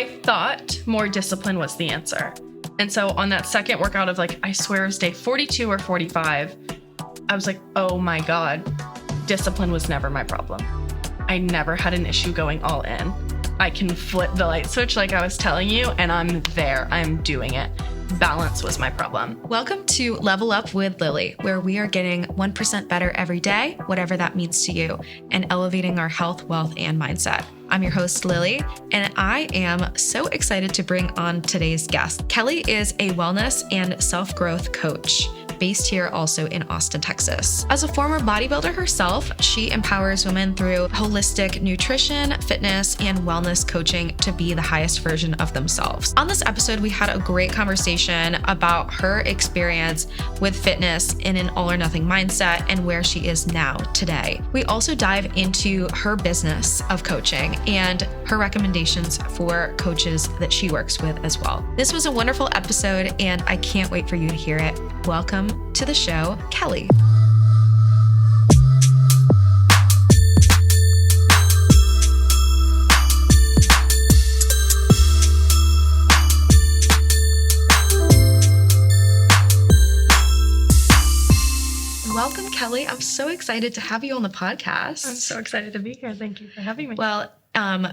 I thought more discipline was the answer. And so on that second workout of like, I swear it was day 42 or 45, I was like, oh my God, discipline was never my problem. I never had an issue going all in. I can flip the light switch like I was telling you, and I'm there. I'm doing it. Balance was my problem. Welcome to Level Up with Lily, where we are getting 1% better every day, whatever that means to you, and elevating our health, wealth, and mindset. I'm your host, Lily, and I am so excited to bring on today's guest. Kelly is a wellness and self-growth coach based here also in Austin, Texas. As a former bodybuilder herself, she empowers women through holistic nutrition, fitness, and wellness coaching to be the highest version of themselves. On this episode, we had a great conversation about her experience with fitness in an all or nothing mindset and where she is now today. We also dive into her business of coaching and her recommendations for coaches that she works with as well. This was a wonderful episode, and I can't wait for you to hear it. Welcome to the show, Kelly. Welcome, Kelly. I'm so excited to have you on the podcast. I'm so excited to be here. Thank you for having me. Well,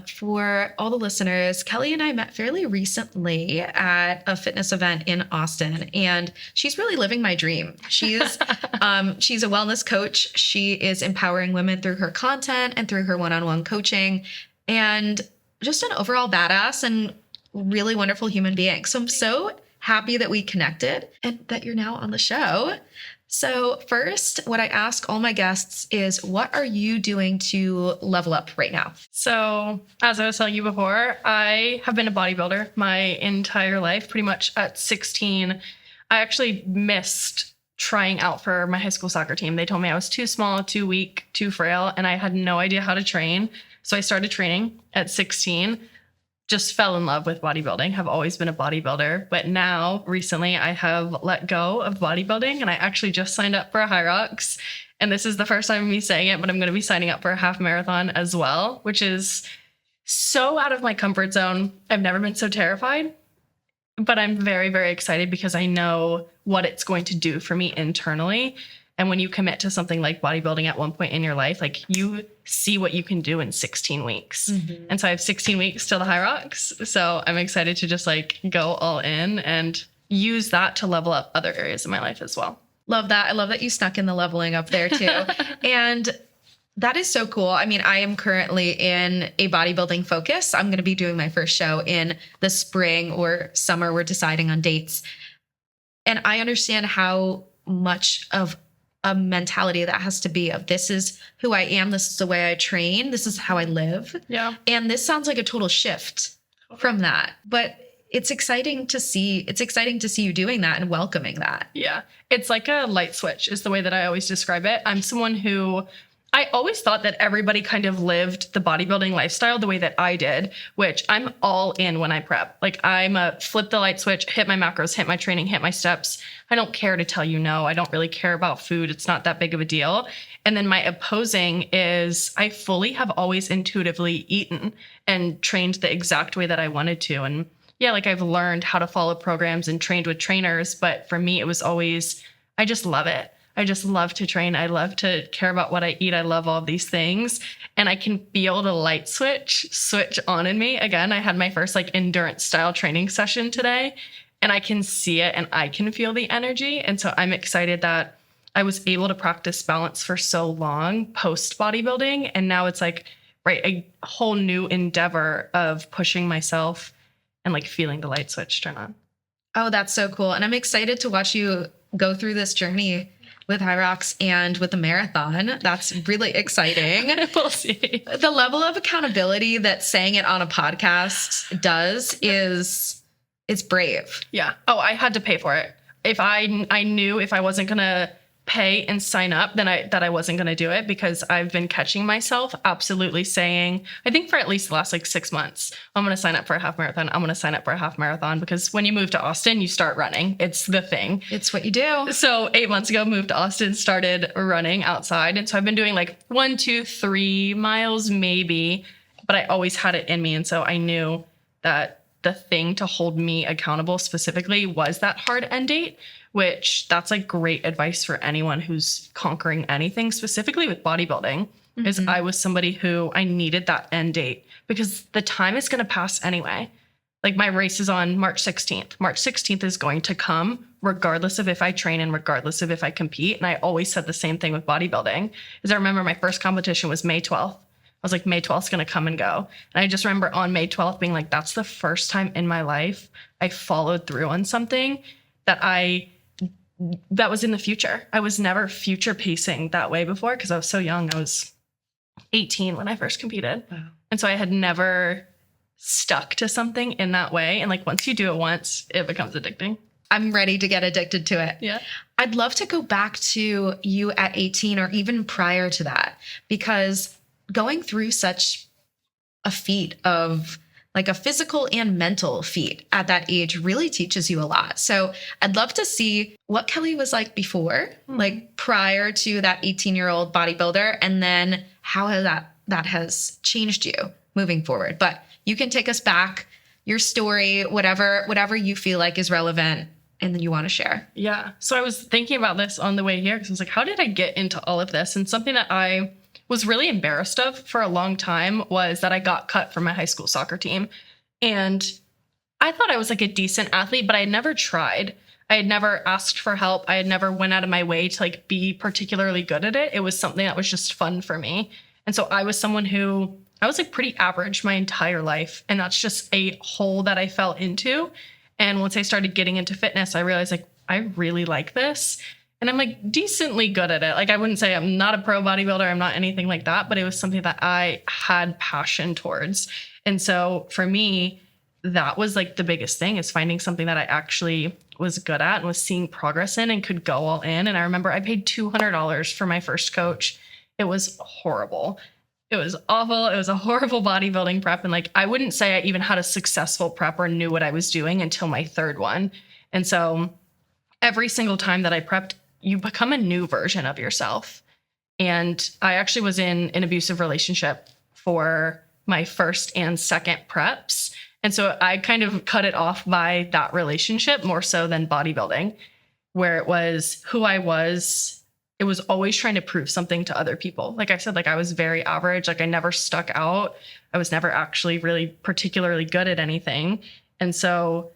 for all the listeners, Kelly and I met fairly recently at a fitness event in Austin, and she's really living my dream. She's a wellness coach. She is empowering women through her content and through her one-on-one coaching, and just an overall badass and really wonderful human being. So I'm so happy that we connected and that you're now on the show. So first, what I ask all my guests is, what are you doing to level up right now? So as I was telling you before, I have been a bodybuilder my entire life. Pretty much at 16, I actually missed trying out for my high school soccer team. They told me I was too small, too weak, too frail, and I had no idea how to train. So I started training at 16. Just fell in love with bodybuilding, have always been a bodybuilder. But now, recently, I have let go of bodybuilding, and I actually just signed up for a High Rocks. And this is the first time of me saying it, but I'm going to be signing up for a half marathon as well, which is so out of my comfort zone. I've never been so terrified, but I'm very, very excited because I know what it's going to do for me internally. And when you commit to something like bodybuilding at one point in your life, like you see what you can do in 16 weeks. Mm-hmm. And so I have 16 weeks till the High Rocks. So I'm excited to just like go all in and use that to level up other areas of my life as well. Love that. I love that you snuck in the leveling up there too. And that is so cool. I mean, I am currently in a bodybuilding focus. I'm going to be doing my first show in the spring or summer. We're deciding on dates. And I understand how much of a mentality that has to be of, this is who I am, this is the way I train, this is how I live. Yeah. And this sounds like a total shift from that. But it's exciting to see you doing that and welcoming that. Yeah. It's like a light switch is the way that I always describe it. I'm someone who I always thought that everybody kind of lived the bodybuilding lifestyle the way that I did, which I'm all in when I prep. Like I'm a flip the light switch, hit my macros, hit my training, hit my steps. I don't care to tell you no. I don't really care about food. It's not that big of a deal. And then my opposing is I fully have always intuitively eaten and trained the exact way that I wanted to. And yeah, like I've learned how to follow programs and trained with trainers. But for me, it was always, I just love it. I just love to train. I love to care about what I eat. I love all these things. And I can feel the light switch on in me. Again, I had my first like endurance style training session today, and I can see it and I can feel the energy. And so I'm excited that I was able to practice balance for so long post bodybuilding. And now it's like, right, a whole new endeavor of pushing myself and like feeling the light switch turn on. Oh, that's so cool. And I'm excited to watch you go through this journey with High Rocks and with the marathon. That's really exciting. We'll see. The level of accountability that saying it on a podcast does is, it's brave. Yeah. Oh, I had to pay for it. If I knew if I wasn't going to pay and sign up, then I wasn't going to do it, because I've been catching myself absolutely saying, I think for at least the last like 6 months, I'm going to sign up for a half marathon. I'm going to sign up for a half marathon, because when you move to Austin, you start running. It's the thing. It's what you do. So 8 months ago, moved to Austin, started running outside. And so I've been doing like 1, 2, 3 miles maybe, but I always had it in me. And so I knew that the thing to hold me accountable specifically was that hard end date, which that's like great advice for anyone who's conquering anything, specifically with bodybuilding, is I was somebody who I needed that end date because the time is going to pass anyway. Like my race is on March 16th. March 16th is going to come regardless of if I train and regardless of if I compete. And I always said the same thing with bodybuilding, is I remember my first competition was May 12th. I was like, May 12th is going to come and go. And I just remember on May 12th being like, that's the first time in my life I followed through on something that was in the future. I was never future pacing that way before because I was so young. I was 18 when I first competed. Wow. And so I had never stuck to something in that way. And like, once you do it once, it becomes addicting. I'm ready to get addicted to it. Yeah. I'd love to go back to you at 18 or even prior to that, because going through such a feat of like a physical and mental feat at that age really teaches you a lot. So I'd love to see what Kelly was like before, like prior to that 18-year-old bodybuilder, and then how that has changed you moving forward. But you can take us back, your story, whatever you feel like is relevant and then you want to share. Yeah. So I was thinking about this on the way here because I was like, how did I get into all of this? And something that I was really embarrassed of for a long time was that I got cut from my high school soccer team. And I thought I was like a decent athlete, but I had never tried. I had never asked for help. I had never went out of my way to like be particularly good at it. It was something that was just fun for me. And so I was someone who I was like pretty average my entire life. And that's just a hole that I fell into. And once I started getting into fitness, I realized like, I really like this. And I'm like decently good at it. Like I wouldn't say I'm not a pro bodybuilder. I'm not anything like that, but it was something that I had passion towards. And so for me, that was like the biggest thing, is finding something that I actually was good at and was seeing progress in and could go all in. And I remember I paid $200 for my first coach. It was horrible. It was awful. It was a horrible bodybuilding prep. And like, I wouldn't say I even had a successful prep or knew what I was doing until my third one. And so every single time that I prepped, you become a new version of yourself. And I actually was in an abusive relationship for my first and second preps. And so I kind of cut it off by that relationship more so than bodybuilding, where it was who I was. It was always trying to prove something to other people. Like I said, like I was very average. Like I never stuck out. I was never actually really particularly good at anything. And so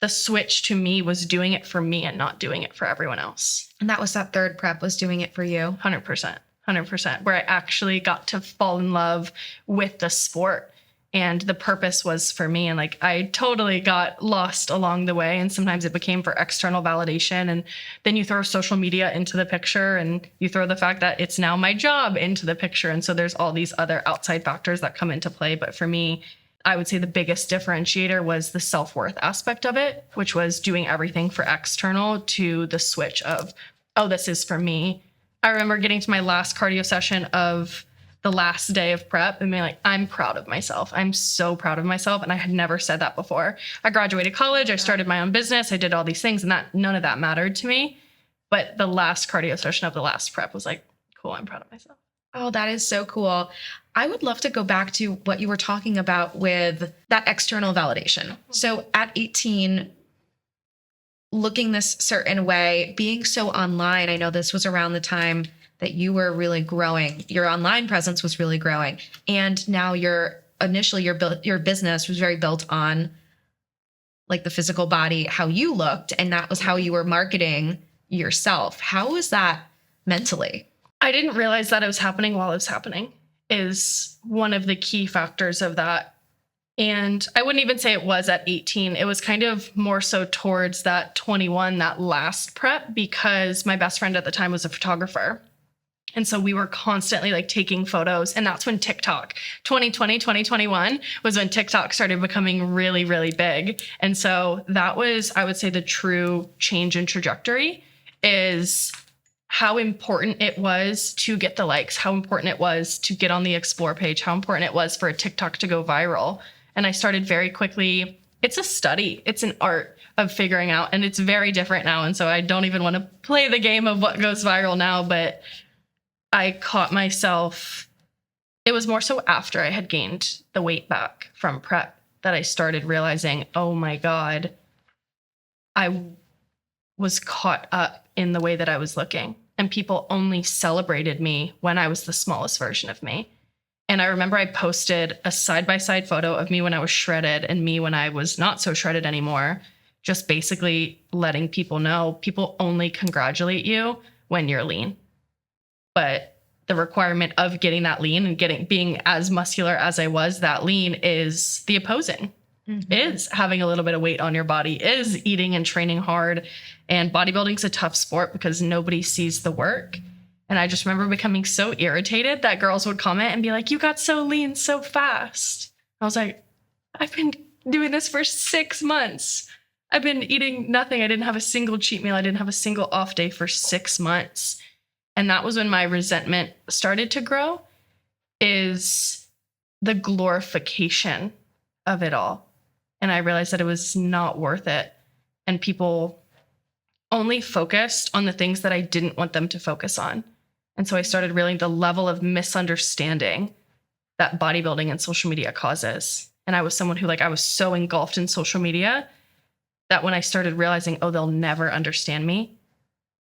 the switch to me was doing it for me and not doing it for everyone else. And that was that third prep, was doing it for you. 100%, where I actually got to fall in love with the sport. And the purpose was for me. And like, I totally got lost along the way. And sometimes it became for external validation. And then you throw social media into the picture and you throw the fact that it's now my job into the picture. And so there's all these other outside factors that come into play. But for me, I would say the biggest differentiator was the self-worth aspect of it, which was doing everything for external to the switch of, oh, this is for me. I remember getting to my last cardio session of the last day of prep and being like, I'm proud of myself. I'm so proud of myself. And I had never said that before. I graduated college. I started my own business. I did all these things and none of that mattered to me. But the last cardio session of the last prep was like, cool, I'm proud of myself. Oh, that is so cool. I would love to go back to what you were talking about with that external validation. So at 18, looking this certain way, being so online, I know this was around the time that you were really growing. Your online presence was really growing. And now your business was very built on like the physical body, how you looked, and that was how you were marketing yourself. How was that mentally? I didn't realize that it was happening while it was happening is one of the key factors of that. And I wouldn't even say it was at 18. It was kind of more so towards that 21, that last prep, because my best friend at the time was a photographer. And so we were constantly like taking photos. And that's when TikTok, 2020, 2021 was when TikTok started becoming really, really big. And so that was, I would say, the true change in trajectory is how important it was to get the likes, how important it was to get on the explore page, how important it was for a TikTok to go viral. And I started very quickly. It's a study. It's an art of figuring out. And it's very different now. And so I don't even want to play the game of what goes viral now, but I caught myself. It was more so after I had gained the weight back from prep. that I started realizing, oh my God, I was caught up in the way that I was looking, and people only celebrated me when I was the smallest version of me. And I remember I posted a side-by-side photo of me when I was shredded and me when I was not so shredded anymore, just basically letting people know people only congratulate you when you're lean. But the requirement of getting that lean and being as muscular as I was, that lean, is the opposing. Is having a little bit of weight on your body, is eating and training hard. And bodybuilding's a tough sport because nobody sees the work. And I just remember becoming so irritated that girls would comment and be like, you got so lean so fast. I was like, I've been doing this for 6 months. I've been eating nothing. I didn't have a single cheat meal. I didn't have a single off day for 6 months. And that was when my resentment started to grow, is the glorification of it all. And I realized that it was not worth it. And people only focused on the things that I didn't want them to focus on. And so I started realizing the level of misunderstanding that bodybuilding and social media causes. And I was someone who, I was so engulfed in social media that when I started realizing, oh, they'll never understand me,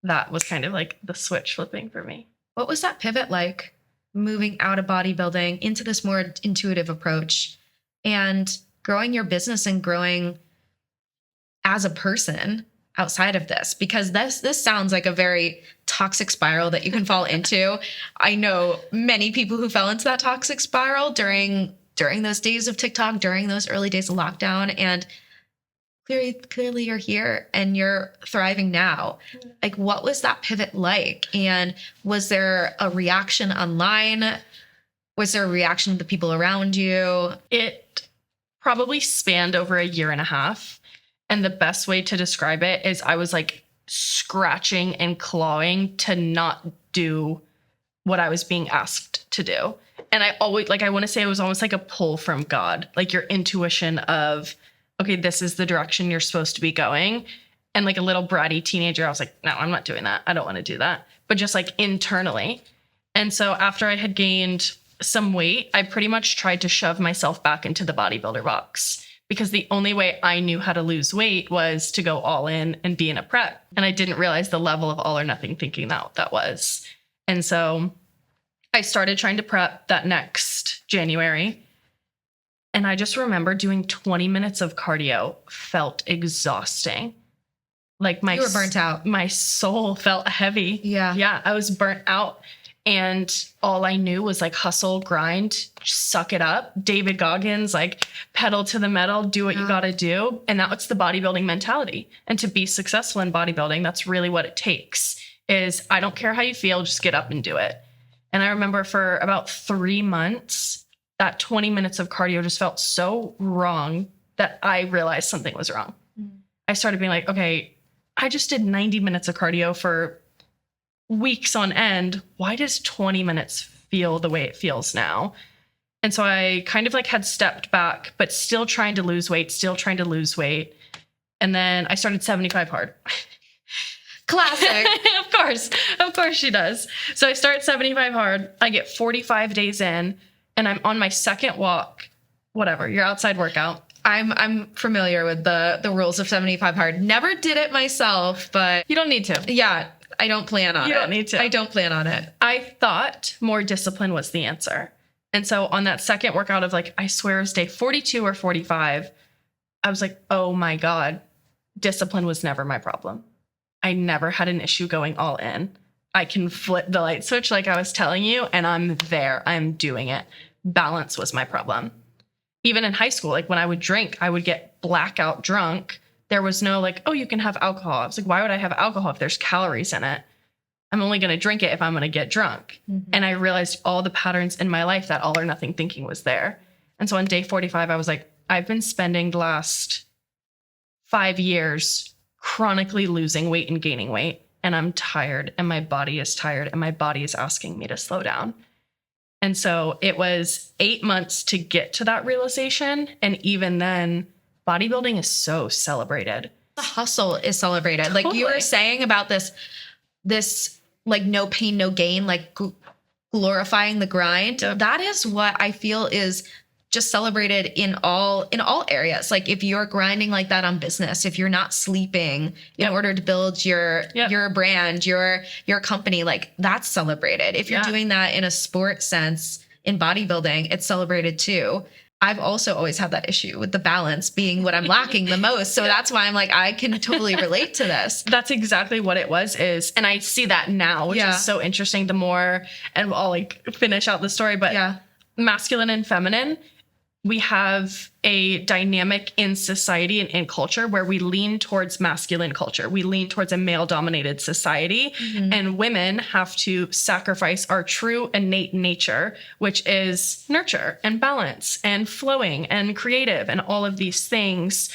that was kind of like the switch flipping for me. What was that pivot like, moving out of bodybuilding into this more intuitive approach and growing your business and growing as a person outside of this? Because this sounds like a very toxic spiral that you can fall into. I know many people who fell into that toxic spiral during those days of TikTok, during those early days of lockdown, and clearly you're here and you're thriving now. Like, what was that pivot like? And was there a reaction online? Was there a reaction to the people around you? It probably spanned over a year and a half. And the best way to describe it is I was scratching and clawing to not do what I was being asked to do. And I always, I want to say it was almost like a pull from God, your intuition of, okay, this is the direction you're supposed to be going. And a little bratty teenager, I was like, no, I'm not doing that. I don't want to do that. But just internally. And so after I had gained some weight, I pretty much tried to shove myself back into the bodybuilder box, because the only way I knew how to lose weight was to go all in and be in a prep. And I didn't realize the level of all or nothing thinking that was. And so I started trying to prep that next January. And I just remember doing 20 minutes of cardio felt exhausting. You were burnt out. My soul felt heavy. Yeah. Yeah, I was burnt out. And all I knew was hustle, grind, suck it up. David Goggins, pedal to the metal, do what you got to do. And that's the bodybuilding mentality. And to be successful in bodybuilding, that's really what it takes, is I don't care how you feel, just get up and do it. And I remember for about 3 months, that 20 minutes of cardio just felt so wrong that I realized something was wrong. I started being okay, I just did 90 minutes of cardio for weeks on end. Why does 20 minutes feel the way it feels now? And so I kind of had stepped back, but still trying to lose weight. And then I started 75 hard. Classic. Of course she does. So I start 75 hard. I get 45 days in and I'm on my second walk, whatever, your outside workout. I'm familiar with the rules of 75 hard. Never did it myself, but you don't need to. Yeah. I don't plan on it. You don't need to. I don't plan on it. I thought more discipline was the answer. And so on that second workout of I swear it was day 42 or 45, I was oh my God, discipline was never my problem. I never had an issue going all in. I can flip the light switch like I was telling you, and I'm there. I'm doing it. Balance was my problem. Even in high school, when I would drink, I would get blackout drunk. There was no oh, you can have alcohol. I was why would I have alcohol if there's calories in it? I'm only going to drink it if I'm going to get drunk. Mm-hmm. And I realized all the patterns in my life, that all or nothing thinking was there. And so on day 45, I was I've been spending the last 5 years chronically losing weight and gaining weight. And I'm tired, and my body is tired, and my body is asking me to slow down. And so it was 8 months to get to that realization. And even then, bodybuilding is so celebrated. The hustle is celebrated. Totally. You were saying about this no pain, no gain, glorifying the grind. Yep. That is what I feel is just celebrated in all areas. Like if you're grinding like that on business, if you're not sleeping in order to build your brand, your company, like that's celebrated. If you're doing that in a sport sense, in bodybuilding, it's celebrated too. I've also always had that issue with the balance being what I'm lacking the most. So that's why I'm like, I can totally relate to this. That's exactly what it was. And I see that now, which is so interesting. The more, and I'll like finish out the story, but masculine and feminine, we have a dynamic in society and in culture where we lean towards masculine culture. We lean towards a male-dominated society, and women have to sacrifice our true innate nature, which is nurture and balance and flowing and creative and all of these things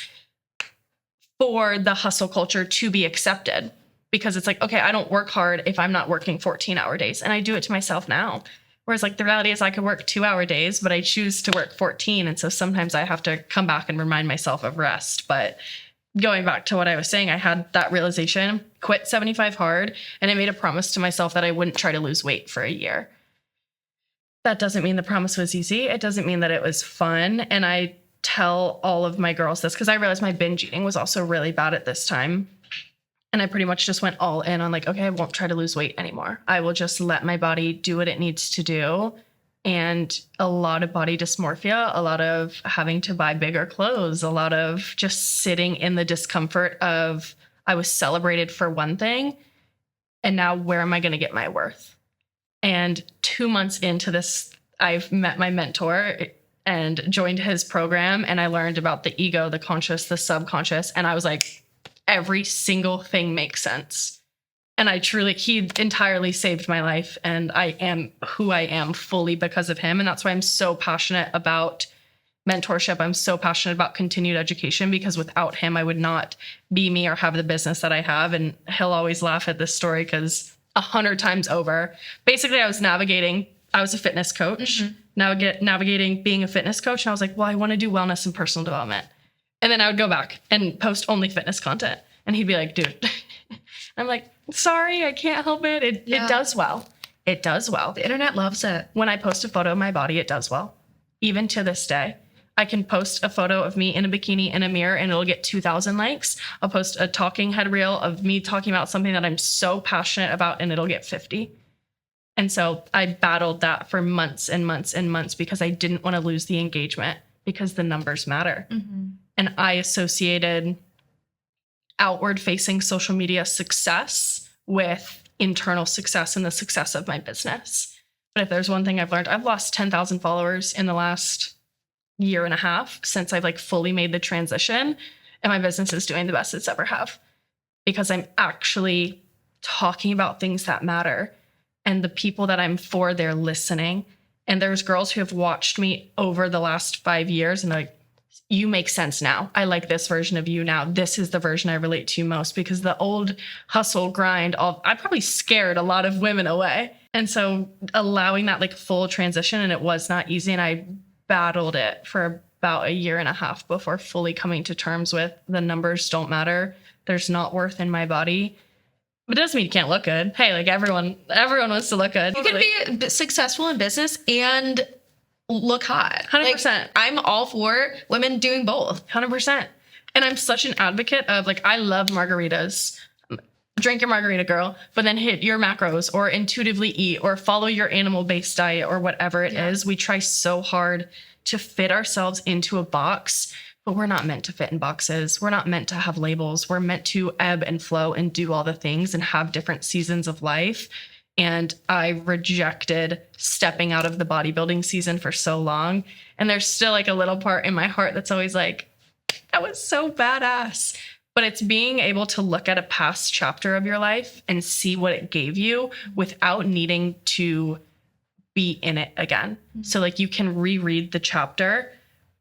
for the hustle culture to be accepted. Because it's like, okay, I don't work hard if I'm not working 14-hour days. And I do it to myself now. Whereas like the reality is I could work 2-hour days, but I choose to work 14. And so sometimes I have to come back and remind myself of rest. But going back to what I was saying, I had that realization, quit 75 hard, and I made a promise to myself that I wouldn't try to lose weight for a year. That doesn't mean the promise was easy. It doesn't mean that it was fun. And I tell all of my girls this because I realized my binge eating was also really bad at this time. And I pretty much just went all in on like, okay, I won't try to lose weight anymore. I will just let my body do what it needs to do. And a lot of body dysmorphia, a lot of having to buy bigger clothes, a lot of just sitting in the discomfort of I was celebrated for one thing. And now where am I going to get my worth? And 2 months into this, I've met my mentor and joined his program. And I learned about the ego, the conscious, the subconscious. And I was like, every single thing makes sense. And he entirely saved my life. And I am who I am fully because of him. And that's why I'm so passionate about mentorship. I'm so passionate about continued education because without him, I would not be me or have the business that I have. And he'll always laugh at this story because 100 times over, basically I was a fitness coach, navigating being a fitness coach. And I was like, well, I want to do wellness and personal development. And then I would go back and post only fitness content. And he'd be like, dude, I'm like, sorry, I can't help it. It does well. It does well. The internet loves it. When I post a photo of my body, it does well. Even to this day, I can post a photo of me in a bikini in a mirror and it'll get 2,000 likes. I'll post a talking head reel of me talking about something that I'm so passionate about and it'll get 50. And so I battled that for months and months and months because I didn't want to lose the engagement because the numbers matter. And I associated outward-facing social media success with internal success and the success of my business. But if there's one thing I've learned, I've lost 10,000 followers in the last year and a half since I've like fully made the transition. And my business is doing the best it's ever have because I'm actually talking about things that matter. And the people that I'm for, they're listening. And there's girls who have watched me over the last 5 years and they're like, you make sense now. I like this version of you now. This is the version I relate to most because the old hustle grind, I probably scared a lot of women away. And so allowing that like full transition, and it was not easy. And I battled it for about a year and a half before fully coming to terms with the numbers don't matter. There's not worth in my body. But it doesn't mean you can't look good. Hey, like everyone wants to look good. You can be successful in business and look hot. 100%. Like, I'm all for women doing both. 100%. And I'm such an advocate of like, I love margaritas. Drink your margarita, girl, but then hit your macros or intuitively eat or follow your animal-based diet or whatever it is. We try so hard to fit ourselves into a box, but we're not meant to fit in boxes. We're not meant to have labels. We're meant to ebb and flow and do all the things and have different seasons of life. And I rejected stepping out of the bodybuilding season for so long. And there's still like a little part in my heart that's always like, that was so badass. But it's being able to look at a past chapter of your life and see what it gave you without needing to be in it again. So like you can reread the chapter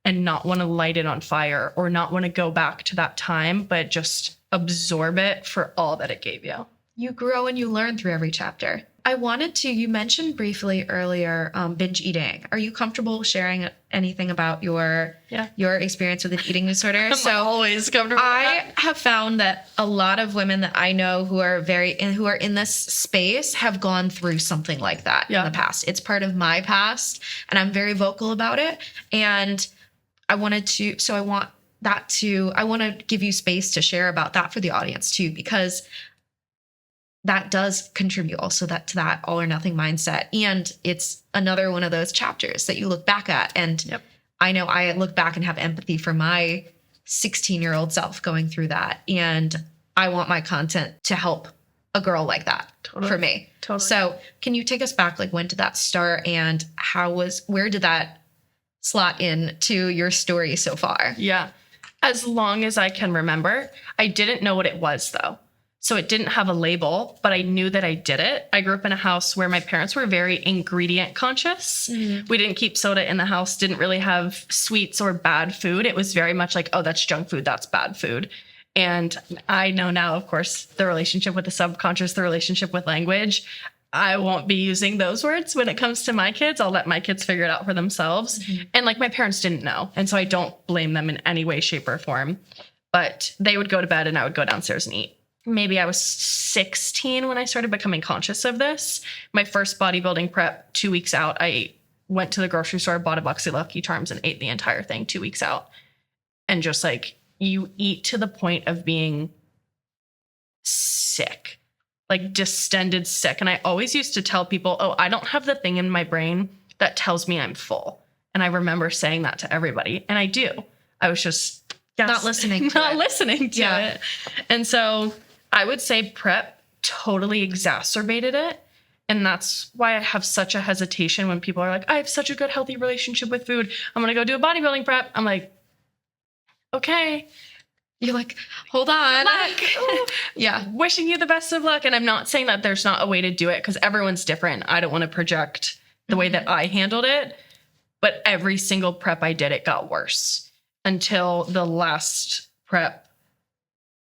and not want to light it on fire or not want to go back to that time, but just absorb it for all that it gave you. You grow and you learn through every chapter. I wanted to, you mentioned briefly earlier binge eating. Are you comfortable sharing anything about your experience with an eating disorder? I'm always comfortable. I have found that a lot of women that I know who are in this space have gone through something like that in the past. It's part of my past, and I'm very vocal about it. And I want to give you space to share about that for the audience too, because that does contribute also to that all or nothing mindset. And it's another one of those chapters that you look back at. And I know I look back and have empathy for my 16-year-old self going through that. And I want my content to help a girl like that for me. Totally. So can you take us back? Like, when did that start, and where did that slot in to your story so far? Yeah. As long as I can remember. I didn't know what it was though. So it didn't have a label, but I knew that I did it. I grew up in a house where my parents were very ingredient conscious. Mm-hmm. We didn't keep soda in the house, didn't really have sweets or bad food. It was very much like, oh, that's junk food, that's bad food. And I know now, of course, the relationship with the subconscious, the relationship with language. I won't be using those words when it comes to my kids. I'll let my kids figure it out for themselves. Mm-hmm. And like, my parents didn't know. And so I don't blame them in any way, shape, or form. But they would go to bed and I would go downstairs and eat. Maybe I was 16 when I started becoming conscious of this. My first bodybuilding prep, 2 weeks out, I went to the grocery store, bought a box of Lucky Charms, and ate the entire thing 2 weeks out. And just like, you eat to the point of being sick, like distended sick. And I always used to tell people, oh, I don't have the thing in my brain that tells me I'm full. And I remember saying that to everybody. And I do. I was just not listening to it. And so I would say prep totally exacerbated it. And that's why I have such a hesitation when people are like, I have such a good, healthy relationship with food. I'm going to go do a bodybuilding prep. I'm like, okay. You're like, hold on. Yeah. Wishing you the best of luck. And I'm not saying that there's not a way to do it, because everyone's different. I don't want to project the way that I handled it. But every single prep I did, it got worse until the last prep,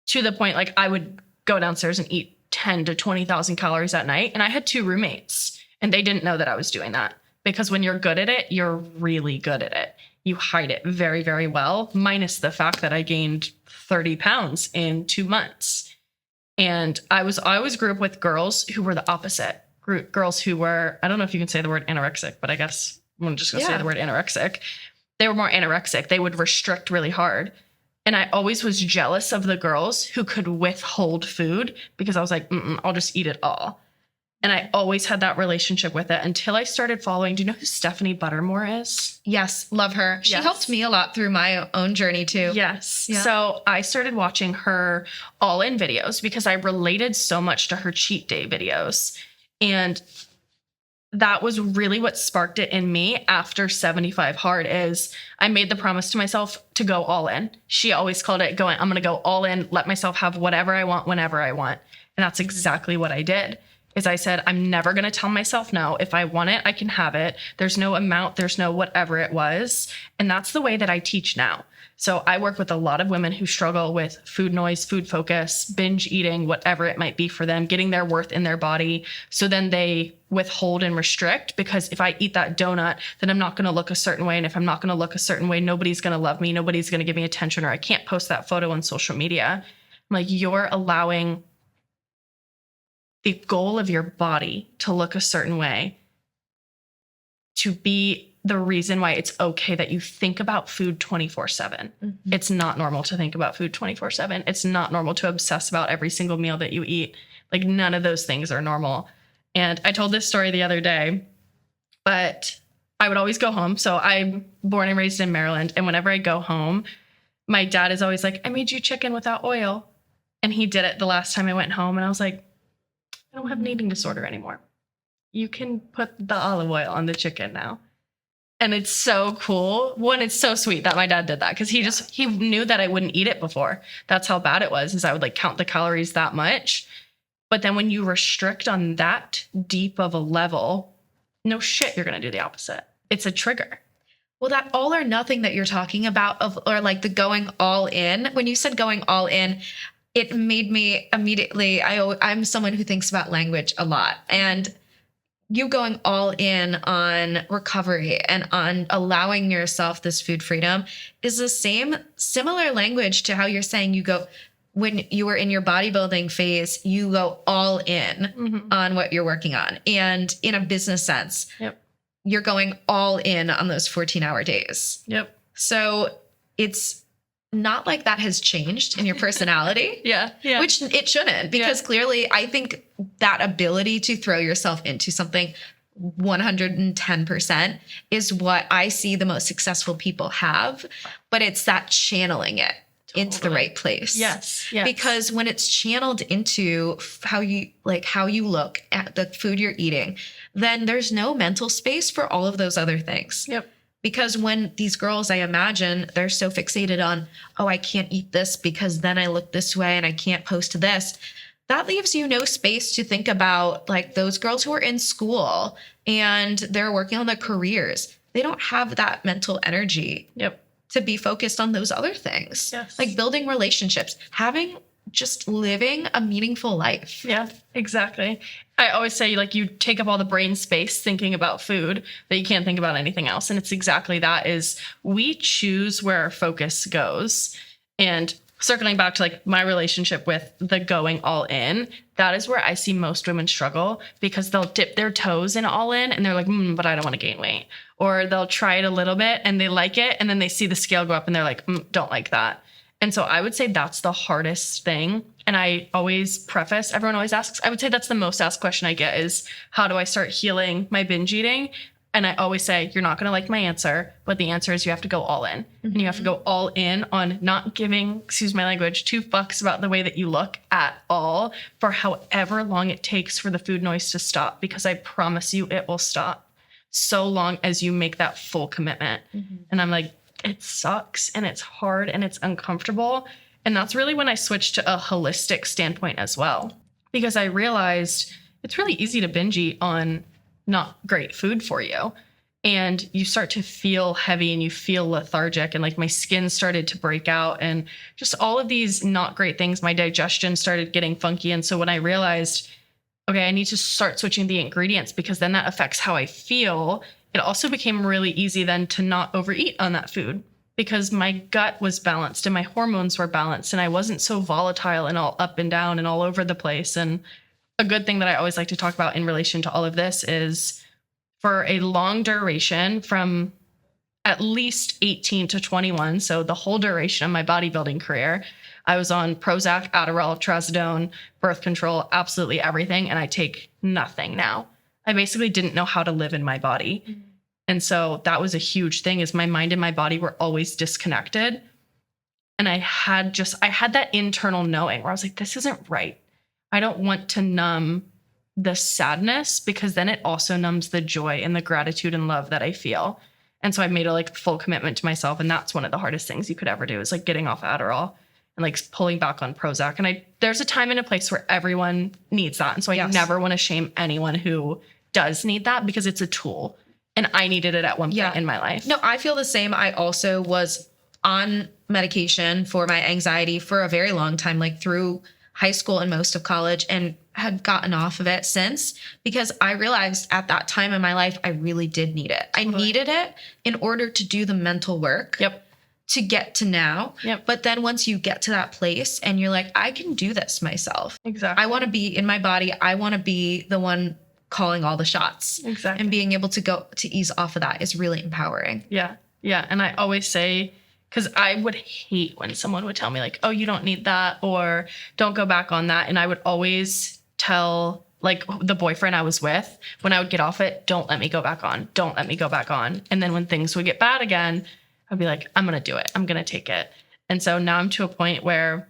to the point like I would go downstairs and eat 10 to 20,000 calories at night. And I had 2 roommates, and they didn't know that I was doing that, because when you're good at it, you're really good at it. You hide it very, very well, minus the fact that I gained 30 pounds in 2 months. And I always grew up with girls who were the opposite. Girls who were, I don't know if you can say the word anorexic, but I guess I'm just going to say the word anorexic. They were more anorexic. They would restrict really hard. And I always was jealous of the girls who could withhold food, because I was like, I'll just eat it all. And I always had that relationship with it until I started following. Do you know who Stephanie Buttermore is? Yes, love her. She helped me a lot through my own journey too. Yes. Yeah. So I started watching her all-in videos because I related so much to her cheat day videos. And that was really what sparked it in me after 75 Hard. Is I made the promise to myself to go all in. She always called it I'm going to go all in, let myself have whatever I want, whenever I want. And that's exactly what I did. Is I said, I'm never going to tell myself no. If I want it, I can have it. There's no amount, there's no whatever it was. And that's the way that I teach now. So I work with a lot of women who struggle with food noise, food focus, binge eating, whatever it might be for them, getting their worth in their body. So then they withhold and restrict, because if I eat that donut, then I'm not going to look a certain way. And if I'm not going to look a certain way, nobody's going to love me. Nobody's going to give me attention, or I can't post that photo on social media. I'm like, you're allowing the goal of your body to look a certain way to be the reason why it's okay that you think about food 24/7. Mm-hmm. It's not normal to think about food 24/7. It's not normal to obsess about every single meal that you eat. Like, none of those things are normal. And I told this story the other day, but I would always go home. So I'm born and raised in Maryland. And whenever I go home, my dad is always like, I made you chicken without oil. And he did it the last time I went home. And I was like, I don't have an eating disorder anymore. You can put the olive oil on the chicken now. And it's so cool. One, it's so sweet that my dad did that, because he knew that I wouldn't eat it before. That's how bad it was, is I would like count the calories that much. But then when you restrict on that deep of a level, no shit, you're going to do the opposite. It's a trigger. Well, that all or nothing that you're talking about, or like the going all in, when you said going all in, it made me immediately, I'm someone who thinks about language a lot. And you going all in on recovery and on allowing yourself this food freedom is the similar language to how you're saying you go when you were in your bodybuilding phase, you go all in on what you're working on. And in a business sense, you're going all in on those 14-hour days. So it's not like that has changed in your personality. Which it shouldn't, because clearly I think that ability to throw yourself into something 110% is what I see the most successful people have, but it's that channeling it into the right place. Yes. Because when it's channeled into how you look at the food you're eating, then there's no mental space for all of those other things. Because when these girls, I imagine, they're so fixated on, oh, I can't eat this because then I look this way and I can't post this. That leaves you no space to think about like those girls who are in school and they're working on their careers. They don't have that mental energy to be focused on those other things. Like building relationships, just living a meaningful life. Yeah, exactly. I always say, like, you take up all the brain space thinking about food that you can't think about anything else. And it's exactly that is we choose where our focus goes. And circling back to like my relationship with the going all in, that is where I see most women struggle, because they'll dip their toes in all in and they're like, but I don't want to gain weight. Or they'll try it a little bit and they like it. And then they see the scale go up and they're like, don't like that. And so I would say that's the hardest thing. And I always preface, everyone always asks, I would say that's the most asked question I get is, how do I start healing my binge eating? And I always say, you're not going to like my answer, but the answer is you have to go all in. And you have to go all in on not giving, excuse my language, 2 fucks about the way that you look at all for however long it takes for the food noise to stop, because I promise you it will stop so long as you make that full commitment. And I'm like, it sucks and it's hard and it's uncomfortable. And that's really when I switched to a holistic standpoint as well, because I realized it's really easy to binge eat on not great food for you. And you start to feel heavy and you feel lethargic, and like my skin started to break out and just all of these not great things. My digestion started getting funky. And so when I realized, okay, I need to start switching the ingredients because then that affects how I feel, it also became really easy then to not overeat on that food, because my gut was balanced and my hormones were balanced and I wasn't so volatile and all up and down and all over the place. And a good thing that I always like to talk about in relation to all of this is, for a long duration from at least 18 to 21, so the whole duration of my bodybuilding career, I was on Prozac, Adderall, Trazodone, birth control, absolutely everything. And I take nothing now. I basically didn't know how to live in my body. And so that was a huge thing, is my mind and my body were always disconnected. And I had that internal knowing where I was like, this isn't right. I don't want to numb the sadness, because then it also numbs the joy and the gratitude and love that I feel. And so I made a full commitment to myself. And that's one of the hardest things you could ever do, is like getting off Adderall and pulling back on Prozac. And there's a time and a place where everyone needs that. And so I never want to shame anyone who does need that, because it's a tool. And I needed it at one point in my life. No, I feel the same. I also was on medication for my anxiety for a very long time, through high school and most of college, and had gotten off of it since, because I realized at that time in my life, I really did need it. I needed it in order to do the mental work to get to now. But then once you get to that place and you're like, I can do this myself. Exactly. I want to be in my body. I want to be the one calling all the shots. Exactly. And being able to go to ease off of that is really empowering. Yeah. Yeah. And I always say, because I would hate when someone would tell me oh, you don't need that, or don't go back on that. And I would always tell the boyfriend I was with, when I would get off it, don't let me go back on. Don't let me go back on. And then when things would get bad again, I'd be like, I'm going to do it. I'm going to take it. And so now I'm to a point where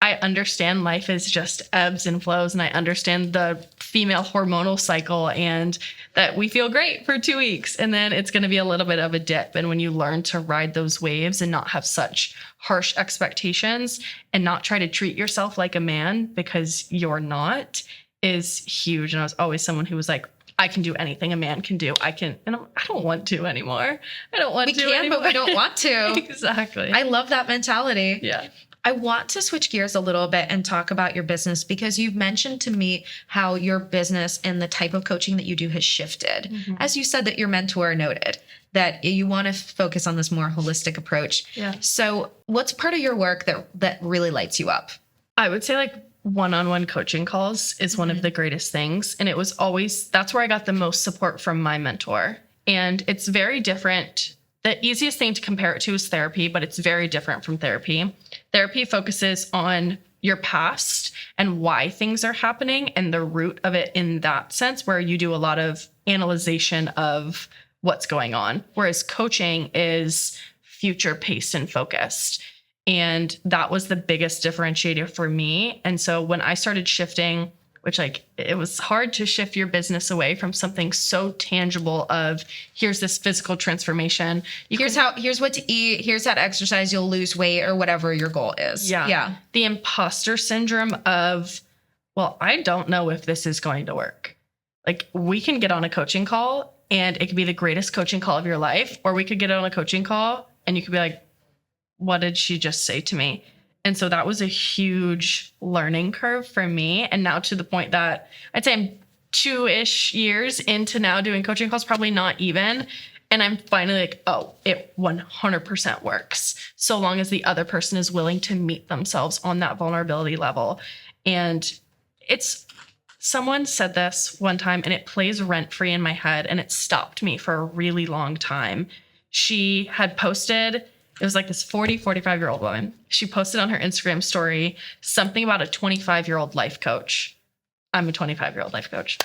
I understand life is just ebbs and flows, and I understand the female hormonal cycle, and that we feel great for 2 weeks and then it's going to be a little bit of a dip. And when you learn to ride those waves and not have such harsh expectations and not try to treat yourself like a man, because you're not, is huge. And I was always someone who was like, I can do anything a man can do. I don't want to anymore. I don't want to anymore. We can, but we don't want to. Exactly. I love that mentality. Yeah. I want to switch gears a little bit and talk about your business because you've mentioned to me how your business and the type of coaching that you do has shifted. Mm-hmm. As you said that your mentor noted that you want to focus on this more holistic approach. Yeah. So what's part of your work that really lights you up? I would say like one-on-one coaching calls is one of the greatest things. And it was always, that's where I got the most support from my mentor. And it's very different. The easiest thing to compare it to is therapy, but it's very different from therapy. Therapy focuses on your past and why things are happening and the root of it in that sense, where you do a lot of analyzation of what's going on. Whereas coaching is future paced and focused. And that was the biggest differentiator for me. And so when I started shifting, which like it was hard to shift your business away from something so tangible of here's this physical transformation. Here's what to eat. Here's how to exercise. You'll lose weight or whatever your goal is. Yeah. The imposter syndrome of, well, I don't know if this is going to work. Like we can get on a coaching call and it could be the greatest coaching call of your life, or we could get on a coaching call and you could be like, what did she just say to me? And so that was a huge learning curve for me. And now to the point that I'd say I'm 2-ish years into now doing coaching calls, probably not even. And I'm finally like, oh, it 100% works. So long as the other person is willing to meet themselves on that vulnerability level. And someone said this one time and it plays rent free in my head and it stopped me for a really long time. She had posted, it was like this 45-year-old woman. She posted on her Instagram story something about a 25-year-old life coach. I'm a 25-year-old life coach.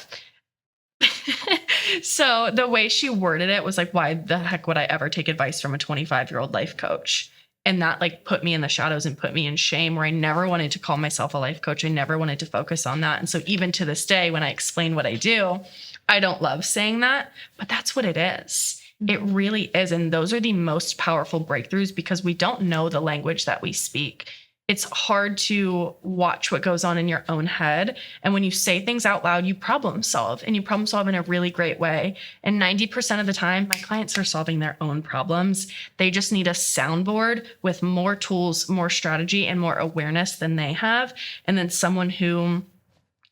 So the way she worded it was like, why the heck would I ever take advice from a 25-year-old life coach? And that like put me in the shadows and put me in shame, where I never wanted to call myself a life coach. I never wanted to focus on that. And so even to this day, when I explain what I do, I don't love saying that, but that's what it is. It really is. And those are the most powerful breakthroughs because we don't know the language that we speak. It's hard to watch what goes on in your own head. And when you say things out loud, you problem solve, and you problem solve in a really great way. And 90% of the time, my clients are solving their own problems. They just need a soundboard with more tools, more strategy, and more awareness than they have. And then someone who,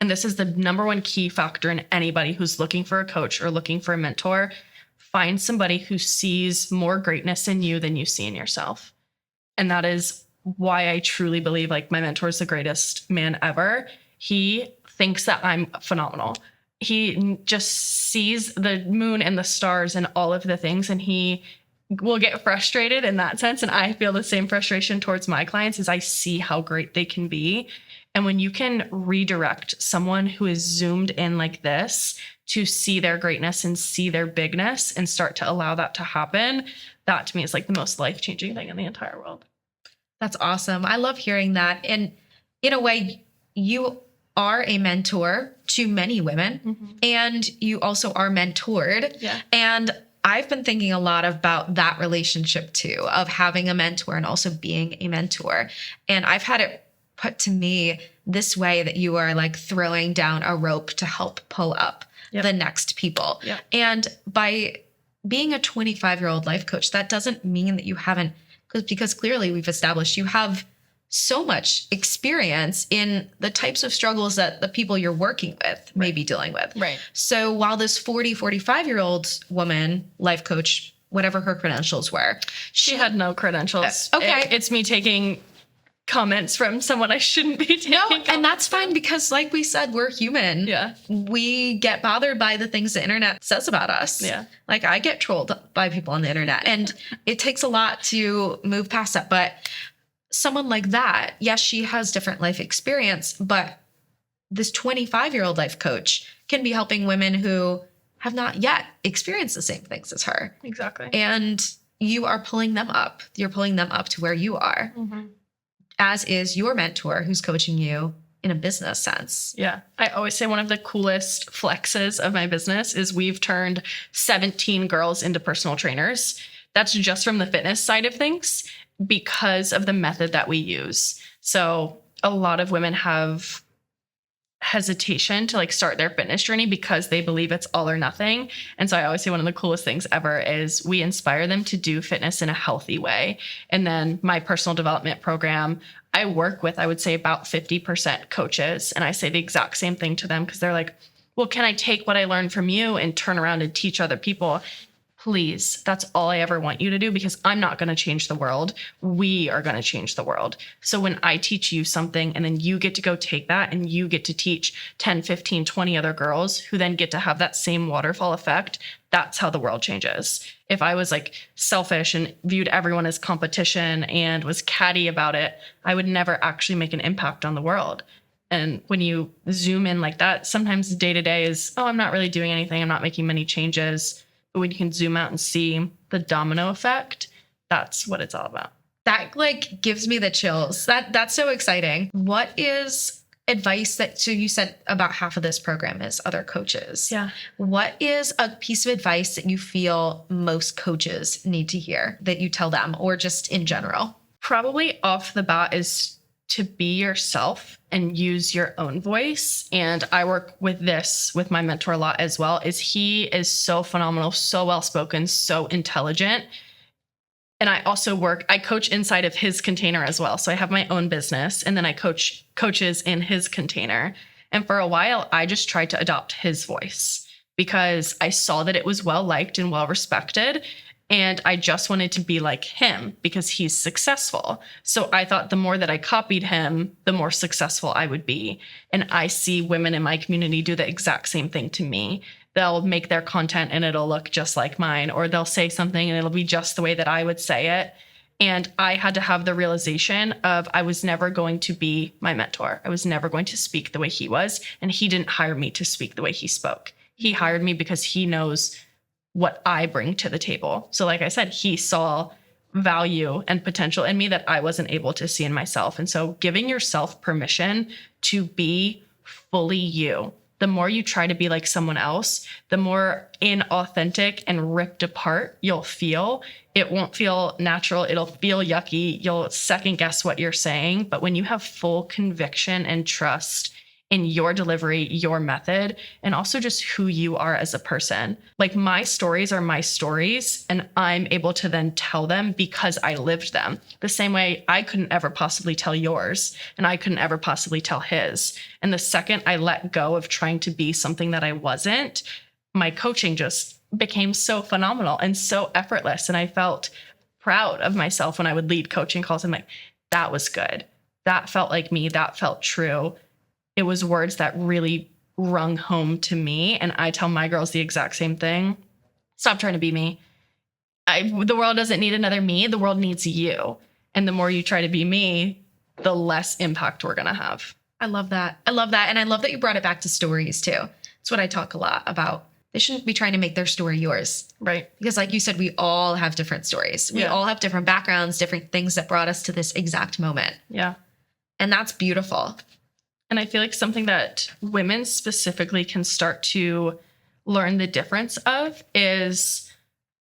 and this is the number one key factor in anybody who's looking for a coach or looking for a mentor, find somebody who sees more greatness in you than you see in yourself. And that is why I truly believe like my mentor is the greatest man ever. He thinks that I'm phenomenal. He just sees the moon and the stars and all of the things, and he will get frustrated in that sense. And I feel the same frustration towards my clients as I see how great they can be. And when you can redirect someone who is zoomed in like this to see their greatness and see their bigness and start to allow that to happen, that to me is like the most life-changing thing in the entire world. That's awesome. I love hearing that. And in a way, you are a mentor to many women, and you also are mentored. Yeah. And I've been thinking a lot about that relationship too, of having a mentor and also being a mentor. And I've had it put to me this way, that you are like throwing down a rope to help pull up the next people. Yep. And by being a 25-year-old life coach, that doesn't mean that you haven't, because clearly we've established you have so much experience in the types of struggles that the people you're working with may be dealing with. Right. So while this 45-year-old woman, life coach, whatever her credentials were, she had no credentials. Okay. It's me taking comments from someone I shouldn't be taking. No, and that's fine, because like we said, we're human. Yeah. We get bothered by the things the internet says about us. Yeah. Like I get trolled by people on the internet, and it takes a lot to move past that. But someone like that, yes, she has different life experience, but this 25-year-old life coach can be helping women who have not yet experienced the same things as her. Exactly. And you are pulling them up. You're pulling them up to where you are. As is your mentor who's coaching you in a business sense. Yeah. I always say one of the coolest flexes of my business is we've turned 17 girls into personal trainers. That's just from the fitness side of things because of the method that we use. So a lot of women have hesitation to like start their fitness journey because they believe it's all or nothing. And so I always say one of the coolest things ever is we inspire them to do fitness in a healthy way. And then my personal development program, I work with, I would say about 50% coaches. And I say the exact same thing to them because they're like, well, can I take what I learned from you and turn around and teach other people? Please, that's all I ever want you to do because I'm not going to change the world. We are going to change the world. So when I teach you something and then you get to go take that and you get to teach 10, 15, 20 other girls who then get to have that same waterfall effect, that's how the world changes. If I was like selfish and viewed everyone as competition and was catty about it, I would never actually make an impact on the world. And when you zoom in like that, sometimes day to day is, oh, I'm not really doing anything. I'm not making many changes. But when you can zoom out and see the domino effect, that's what it's all about. That like gives me the chills. That's so exciting. What is advice so you said about half of this program is other coaches. Yeah. What is a piece of advice that you feel most coaches need to hear that you tell them or just in general? Probably off the bat is to be yourself and use your own voice. And I work with this with my mentor a lot as well, is he is so phenomenal, so well-spoken, so intelligent. And I coach inside of his container as well. So I have my own business and then I coach coaches in his container. And for a while, I just tried to adopt his voice because I saw that it was well-liked and well-respected. And I just wanted to be like him because he's successful. So I thought the more that I copied him, the more successful I would be. And I see women in my community do the exact same thing to me. They'll make their content and it'll look just like mine, or they'll say something and it'll be just the way that I would say it. And I had to have the realization of I was never going to be my mentor. I was never going to speak the way he was. And he didn't hire me to speak the way he spoke. He hired me because he knows what I bring to the table. So like I said, he saw value and potential in me that I wasn't able to see in myself. And so giving yourself permission to be fully you. The more you try to be like someone else, the more inauthentic and ripped apart you'll feel. It won't feel natural. It'll feel yucky. You'll second guess what you're saying. But when you have full conviction and trust in your delivery, your method, and also just who you are as a person. Like my stories are my stories, and I'm able to then tell them because I lived them. The same way I couldn't ever possibly tell yours, and I couldn't ever possibly tell his. And the second I let go of trying to be something that I wasn't, my coaching just became so phenomenal and so effortless. And I felt proud of myself when I would lead coaching calls. I'm like, that was good. That felt like me. That felt true. It was words that really rung home to me. And I tell my girls the exact same thing. Stop trying to be me. The world doesn't need another me. The world needs you. And the more you try to be me, the less impact we're going to have. I love that. And I love that you brought it back to stories too. It's what I talk a lot about. They shouldn't be trying to make their story yours. Right. Because like you said, we all have different stories. We all have different backgrounds, different things that brought us to this exact moment. Yeah. And that's beautiful. And I feel like something that women specifically can start to learn the difference of is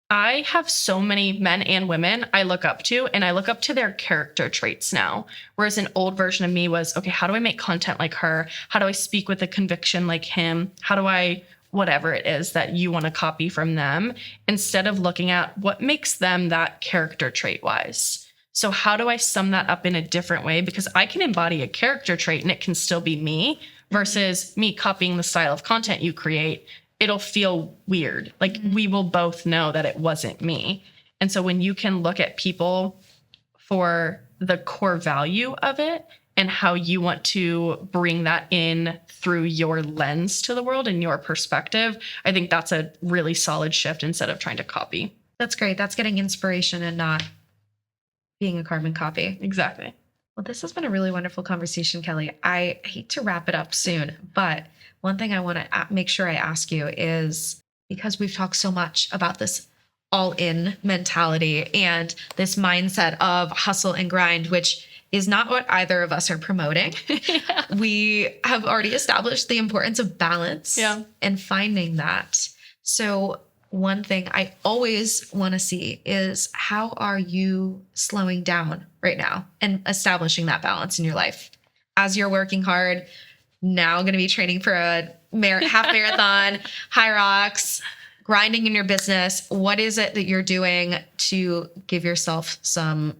I have so many men and women I look up to, and I look up to their character traits now. Whereas an old version of me was, okay, how do I make content like her? How do I speak with a conviction like him? How do I, whatever it is that you want to copy from them, instead of looking at what makes them that character trait wise. So how do I sum that up in a different way? Because I can embody a character trait and it can still be me versus me copying the style of content you create. It'll feel weird. Like we will both know that it wasn't me. And so when you can look at people for the core value of it and how you want to bring that in through your lens to the world and your perspective, I think that's a really solid shift instead of trying to copy. That's great. That's getting inspiration and not being a carbon copy. Exactly. Well, this has been a really wonderful conversation, Kelly. I hate to wrap it up soon, but one thing I want to make sure I ask you is, because we've talked so much about this all-in mentality and this mindset of hustle and grind, which is not what either of us are promoting. Yeah. We have already established the importance of balance and finding that. So one thing I always want to see is, how are you slowing down right now and establishing that balance in your life as you're working hard, now going to be training for a half marathon, high rocks, grinding in your business. What is it that you're doing to give yourself some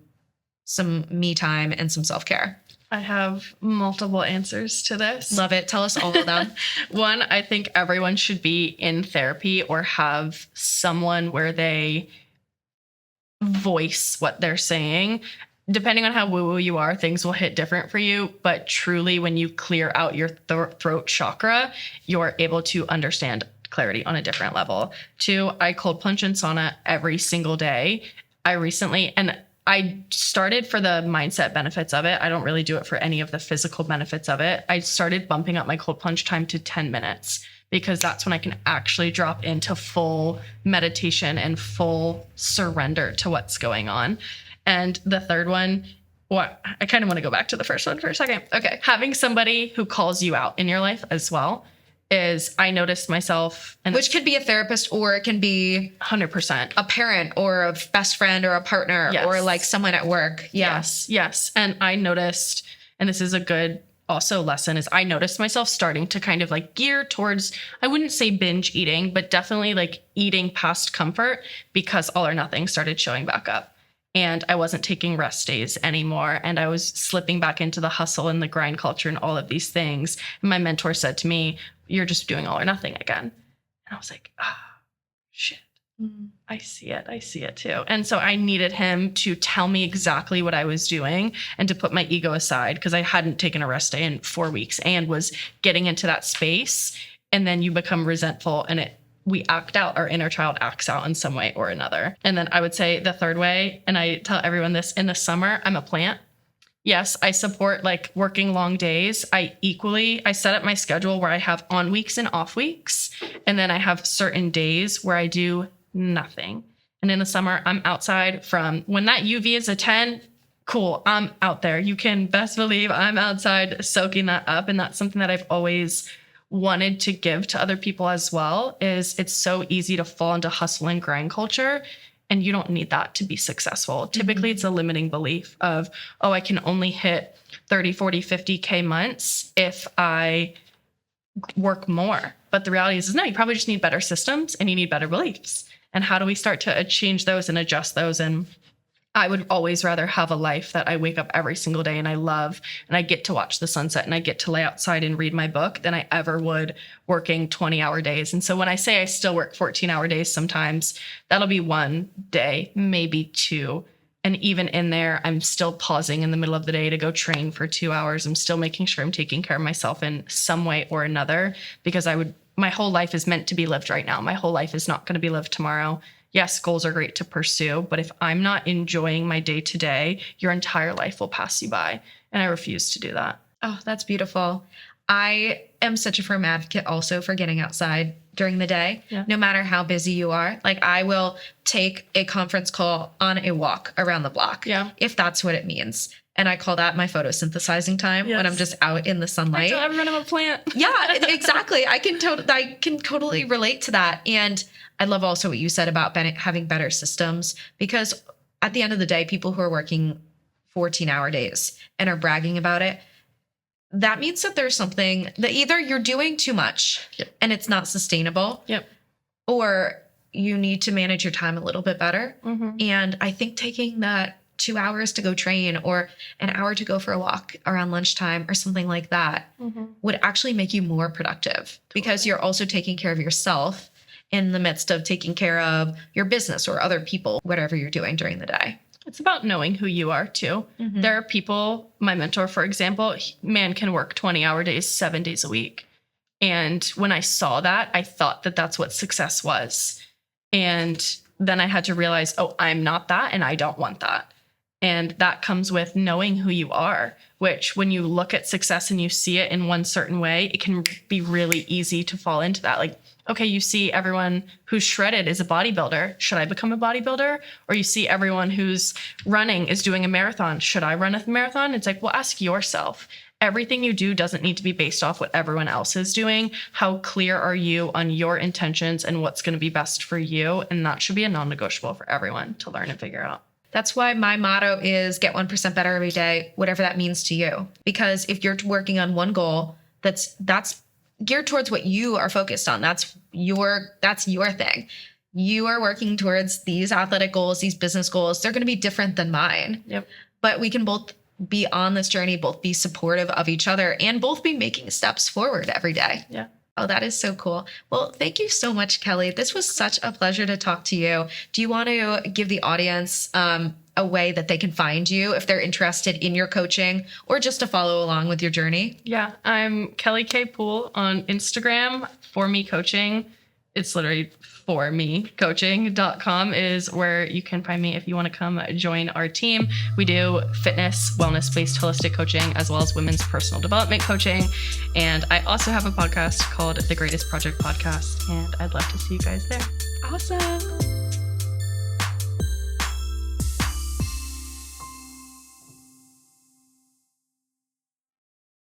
me time and some self-care? I have multiple answers to this. Love it. Tell us all of them. One, I think everyone should be in therapy or have someone where they voice what they're saying. Depending on how woo-woo you are, things will hit different for you. But truly, when you clear out your throat chakra, you're able to understand clarity on a different level. 2, I cold plunge in sauna every single day. I started for the mindset benefits of it. I don't really do it for any of the physical benefits of it. I started bumping up my cold plunge time to 10 minutes because that's when I can actually drop into full meditation and full surrender to what's going on. And the third one, I kind of want to go back to the first one for a second. Okay. Having somebody who calls you out in your life as well is I noticed myself. And which could be a therapist, or it can be 100% a parent or a best friend or a partner, yes. or like someone at work. Yeah. Yes. And I noticed, and this is a good also lesson, is I noticed myself starting to kind of like gear towards, I wouldn't say binge eating, but definitely like eating past comfort because All or Nothing started showing back up. And I wasn't taking rest days anymore. And I was slipping back into the hustle and the grind culture and all of these things. And my mentor said to me, "You're just doing All or Nothing again." And I was like, shit. I see it too. And so I needed him to tell me exactly what I was doing and to put my ego aside because I hadn't taken a rest day in 4 weeks and was getting into that space. And then you become resentful and we act out, our inner child acts out in some way or another. And then I would say the third way, and I tell everyone this, in the summer, I'm a plant. Yes, I support like working long days. I set up my schedule where I have on weeks and off weeks. And then I have certain days where I do nothing. And in the summer, I'm outside from when that UV is a 10, cool, I'm out there. You can best believe I'm outside soaking that up. And that's something that I've always wanted to give to other people as well, is it's so easy to fall into hustle and grind culture. And you don't need that to be successful. Typically, it's a limiting belief of, I can only hit 30, 40, 50K months if I work more. But the reality is no, you probably just need better systems and you need better beliefs. And how do we start to change those and adjust those? And I would always rather have a life that I wake up every single day and I love, and I get to watch the sunset and I get to lay outside and read my book than I ever would working 20-hour days. And so when I say I still work 14-hour days, sometimes that'll be one day, maybe 2. And even in there, I'm still pausing in the middle of the day to go train for 2 hours. I'm still making sure I'm taking care of myself in some way or another, because my whole life is meant to be lived right now. My whole life is not going to be lived tomorrow. Yes, goals are great to pursue, but if I'm not enjoying my day to day, your entire life will pass you by. And I refuse to do that. Oh, that's beautiful. I am such a firm advocate also for getting outside during the day, no matter how busy you are. Like I will take a conference call on a walk around the block, if that's what it means. And I call that my photosynthesizing time when I'm just out in the sunlight. I tell everyone I'm a plant. Yeah, exactly. I can totally relate to that. And I love also what you said about having better systems, because at the end of the day, people who are working 14-hour days and are bragging about it, that means that there's something that either you're doing too much and it's not sustainable, or you need to manage your time a little bit better. And I think taking that 2 hours to go train or an hour to go for a walk around lunchtime or something like that would actually make you more productive, because you're also taking care of yourself in the midst of taking care of your business or other people, whatever you're doing during the day. It's about knowing who you are too. There are people, my mentor, for example, man can work 20-hour days, 7 days a week. And when I saw that, I thought that that's what success was. And then I had to realize, I'm not that and I don't want that. And that comes with knowing who you are, which when you look at success and you see it in one certain way, it can be really easy to fall into that. Like, okay, you see everyone who's shredded is a bodybuilder. Should I become a bodybuilder? Or you see everyone who's running is doing a marathon. Should I run a marathon? It's like, well, ask yourself. Everything you do doesn't need to be based off what everyone else is doing. How clear are you on your intentions and what's going to be best for you? And that should be a non-negotiable for everyone to learn and figure out. That's why my motto is get 1% better every day, whatever that means to you. Because if you're working on one goal that's geared towards what you are focused on. That's your thing. You are working towards these athletic goals, these business goals. They're going to be different than mine. Yep. But we can both be on this journey, both be supportive of each other, and both be making steps forward every day. Yeah. Oh, that is so cool. Well, thank you so much, Kelly. This was such a pleasure to talk to you. Do you want to give the audience a way that they can find you if they're interested in your coaching or just to follow along with your journey? Yeah, I'm Kelly K. Poole on Instagram. FORME Coaching. It's literally formecoaching.com is where you can find me if you want to come join our team. We do fitness, wellness-based holistic coaching, as well as women's personal development coaching. And I also have a podcast called The Greatest Project Podcast, and I'd love to see you guys there. Awesome.